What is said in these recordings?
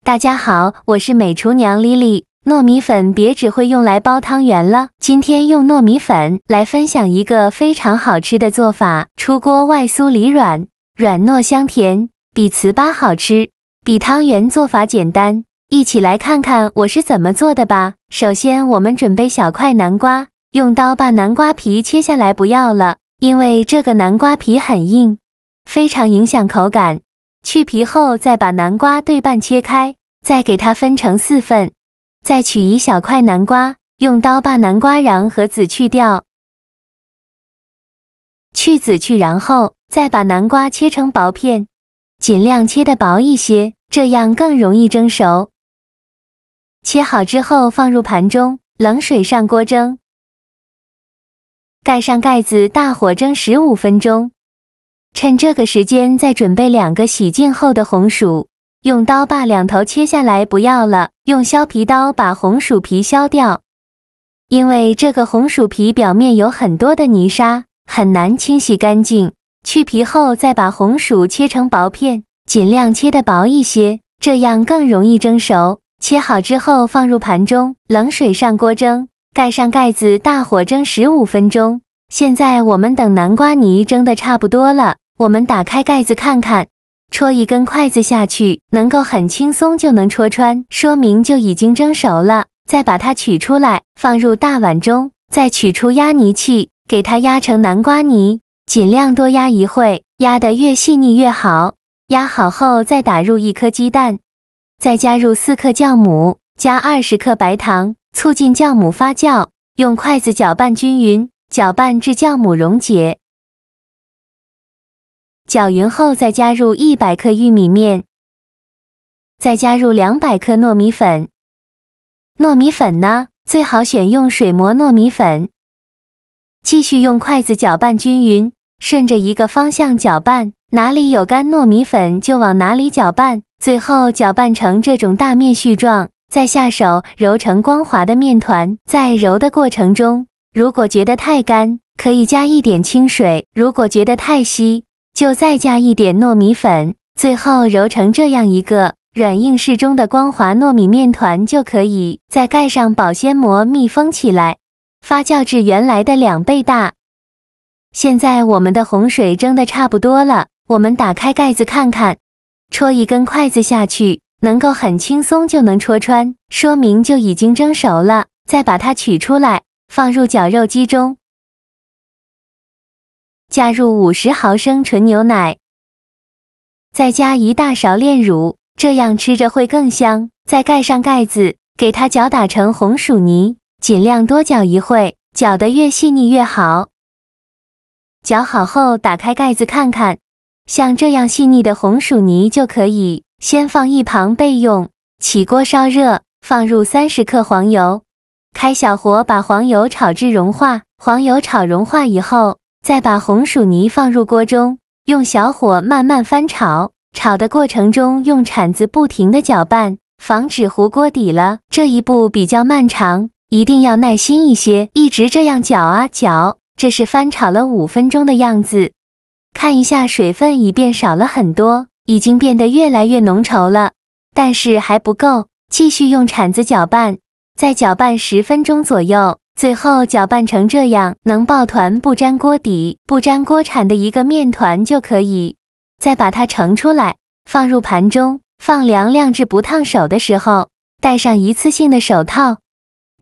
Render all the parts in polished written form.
大家好，我是美厨娘丽丽。糯米粉别只会用来包汤圆了，今天用糯米粉来分享一个非常好吃的做法，出锅外酥里软，软糯香甜，比糍粑好吃，比汤圆做法简单。一起来看看我是怎么做的吧。首先我们准备小块南瓜，用刀把南瓜皮切下来不要了，因为这个南瓜皮很硬，非常影响口感。去皮后再把南瓜对半切开，再给它分成4份。再取一小块南瓜，用刀把南瓜瓤和籽去掉，去籽去瓤后，再把南瓜切成薄片，尽量切得薄一些，这样更容易蒸熟。切好之后放入盘中，冷水上锅蒸，盖上盖子，大火蒸15分钟。趁这个时间再准备2个洗净后的红薯，用刀把2头切下来不要了，用削皮刀把红薯皮削掉。因为这个红薯皮表面有很多的泥沙，很难清洗干净。去皮后再把红薯切成薄片，尽量切得薄一些，这样更容易蒸熟。切好之后放入盘中，冷水上锅蒸，盖上盖子，大火蒸15分钟。现在我们等南瓜泥蒸得差不多了，我们打开盖子看看，戳一根筷子下去，能够很轻松就能戳穿，说明就已经蒸熟了。再把它取出来，放入大碗中，再取出压泥器，给它压成南瓜泥，尽量多压一会，压得越细腻越好。压好后再打入1颗鸡蛋，再加入4克酵母，加20克白糖，促进酵母发酵，用筷子搅拌均匀，搅拌至酵母溶解。搅匀后再加入100克玉米面，再加入200克糯米粉。糯米粉呢，最好选用水磨糯米粉。继续用筷子搅拌均匀，顺着一个方向搅拌，哪里有干糯米粉就往哪里搅拌，最后搅拌成这种大面絮状，再下手揉成光滑的面团。在揉的过程中，如果觉得太干，可以加一点清水，如果觉得太稀，就再加一点糯米粉，最后揉成这样一个软硬适中的光滑糯米面团就可以。再盖上保鲜膜密封起来，发酵至原来的2倍大。现在我们的红水蒸得差不多了，我们打开盖子看看，戳一根筷子下去，能够很轻松就能戳穿，说明就已经蒸熟了。再把它取出来，放入绞肉机中，加入50毫升纯牛奶，再加1大勺炼乳，这样吃着会更香。再盖上盖子，给它搅打成红薯泥，尽量多搅一会，搅得越细腻越好。搅好后打开盖子看看，像这样细腻的红薯泥就可以先放一旁备用。起锅烧热，放入30克黄油，开小火把黄油炒至融化。黄油炒融化以后，再把红薯泥放入锅中，用小火慢慢翻炒。炒的过程中用铲子不停地搅拌，防止糊锅底了。这一步比较漫长，一定要耐心一些，一直这样搅啊搅。这是翻炒了5分钟的样子，看一下水分已变少了很多，已经变得越来越浓稠了，但是还不够，继续用铲子搅拌，再搅拌10分钟左右，最后搅拌成这样能抱团不粘锅底、不粘锅铲的一个面团就可以。再把它盛出来，放入盘中，放凉至不烫手的时候，戴上一次性的手套。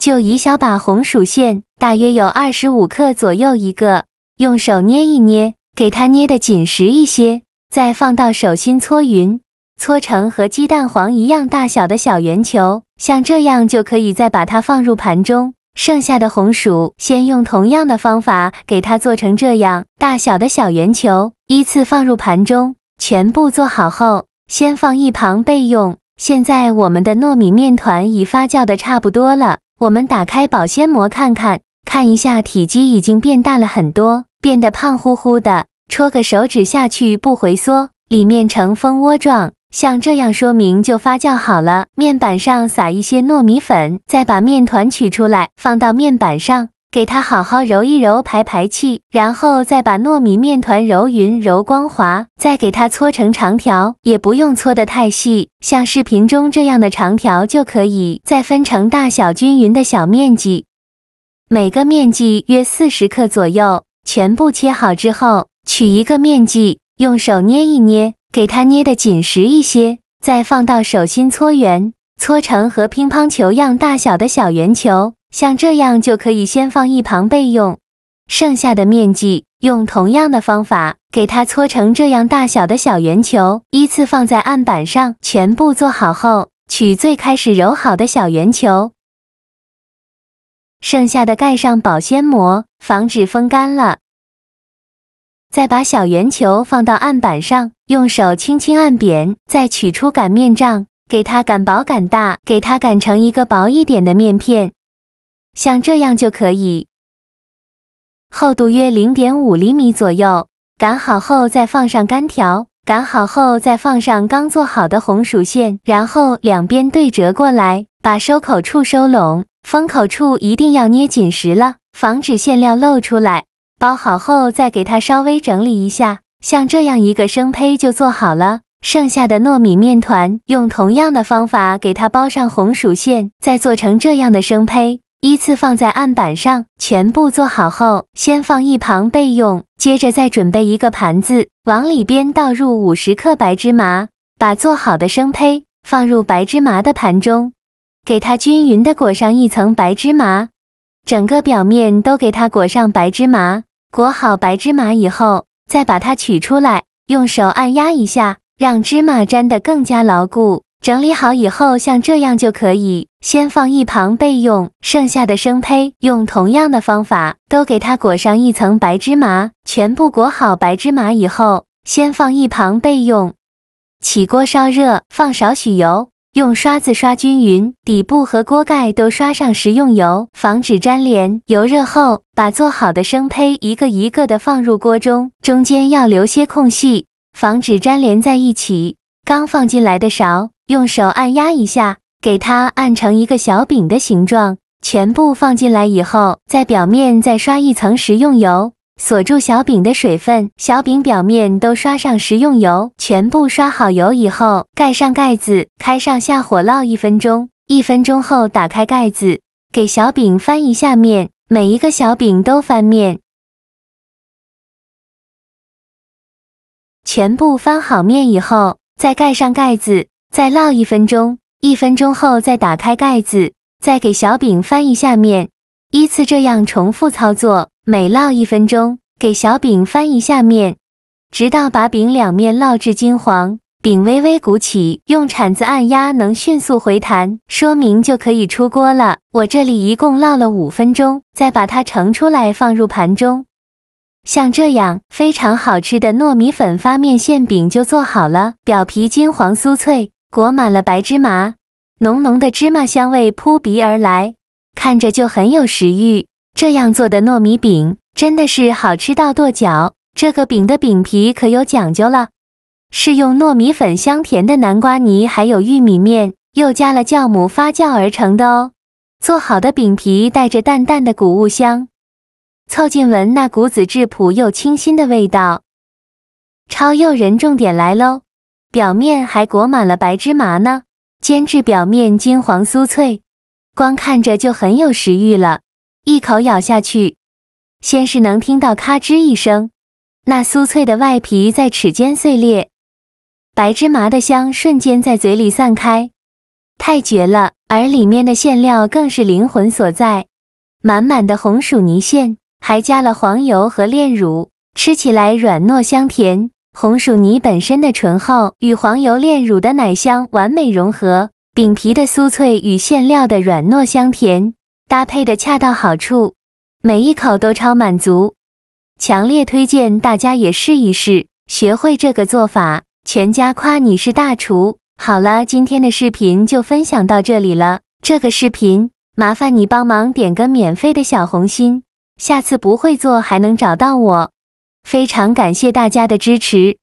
就一小把红薯馅，大约有25克左右一个，用手捏一捏，给它捏得紧实一些，再放到手心搓匀，搓成和鸡蛋黄一样大小的小圆球，像这样就可以再把它放入盘中。剩下的红薯，先用同样的方法给它做成这样大小的小圆球，依次放入盘中。全部做好后，先放一旁备用。现在我们的糯米面团已发酵的差不多了，我们打开保鲜膜看看，看一下体积已经变大了很多，变得胖乎乎的，戳个手指下去不回缩，里面呈蜂窝状，像这样说明就发酵好了。面板上撒一些糯米粉，再把面团取出来，放到面板上，给它好好揉一揉排气，然后再把糯米面团揉匀揉光滑，再给它搓成长条，也不用搓得太细，像视频中这样的长条就可以。再分成大小均匀的小面积，每个面积约40克左右，全部切好之后，取一个面积，用手捏一捏，给它捏得紧实一些，再放到手心搓圆，搓成和乒乓球样大小的小圆球，像这样就可以先放一旁备用。剩下的面积，用同样的方法，给它搓成这样大小的小圆球，依次放在案板上。全部做好后，取最开始揉好的小圆球，剩下的盖上保鲜膜，防止风干了。再把小圆球放到案板上，用手轻轻按扁，再取出擀面杖，给它擀薄擀大，给它擀成一个薄一点的面片，像这样就可以。厚度约 0.5 厘米左右，擀好后再放上干条，擀好后再放上刚做好的红薯馅，然后两边对折过来，把收口处收拢，封口处一定要捏紧实了，防止馅料漏出来。包好后再给它稍微整理一下，像这样一个生胚就做好了。剩下的糯米面团用同样的方法给它包上红薯馅，再做成这样的生胚，依次放在案板上。全部做好后，先放一旁备用，接着再准备一个盘子，往里边倒入50克白芝麻，把做好的生胚放入白芝麻的盘中，给它均匀的裹上一层白芝麻，整个表面都给它裹上白芝麻。裹好白芝麻以后，再把它取出来，用手按压一下，让芝麻粘得更加牢固。整理好以后，像这样就可以，先放一旁备用。剩下的生胚用同样的方法，都给它裹上一层白芝麻。全部裹好白芝麻以后，先放一旁备用。起锅烧热，放少许油，用刷子刷均匀，底部和锅盖都刷上食用油，防止粘连。油热后，把做好的生胚一个一个的放入锅中，中间要留些空隙，防止粘连在一起。刚放进来的勺，用手按压一下，给它按成一个小饼的形状。全部放进来以后，在表面再刷一层食用油，锁住小饼的水分，小饼表面都刷上食用油。全部刷好油以后，盖上盖子，开上下火烙1分钟。1分钟后打开盖子，给小饼翻一下面，每一个小饼都翻面。全部翻好面以后，再盖上盖子，再烙1分钟。1分钟后再打开盖子，再给小饼翻一下面。依次这样重复操作，每烙1分钟，给小饼翻一下面，直到把饼两面烙至金黄，饼微微鼓起，用铲子按压能迅速回弹，说明就可以出锅了。我这里一共烙了5分钟，再把它盛出来放入盘中。像这样非常好吃的糯米粉发面馅饼就做好了，表皮金黄酥脆，裹满了白芝麻，浓浓的芝麻香味扑鼻而来，看着就很有食欲。这样做的糯米饼真的是好吃到跺脚。这个饼的饼皮可有讲究了，是用糯米粉香甜的南瓜泥还有玉米面，又加了酵母发酵而成的哦。做好的饼皮带着淡淡的谷物香，凑近闻那股子质朴又清新的味道，超诱人。重点来喽，表面还裹满了白芝麻呢，煎至表面金黄酥脆，光看着就很有食欲了。一口咬下去，先是能听到咔吱一声，那酥脆的外皮在齿间碎裂，白芝麻的香瞬间在嘴里散开，太绝了。而里面的馅料更是灵魂所在，满满的红薯泥馅，还加了黄油和炼乳，吃起来软糯香甜。红薯泥本身的醇厚与黄油炼乳的奶香完美融合，饼皮的酥脆与馅料的软糯香甜搭配的恰到好处，每一口都超满足，强烈推荐大家也试一试，学会这个做法，全家夸你是大厨。好了，今天的视频就分享到这里了，这个视频麻烦你帮忙点个免费的小红心，下次不会做还能找到我，非常感谢大家的支持。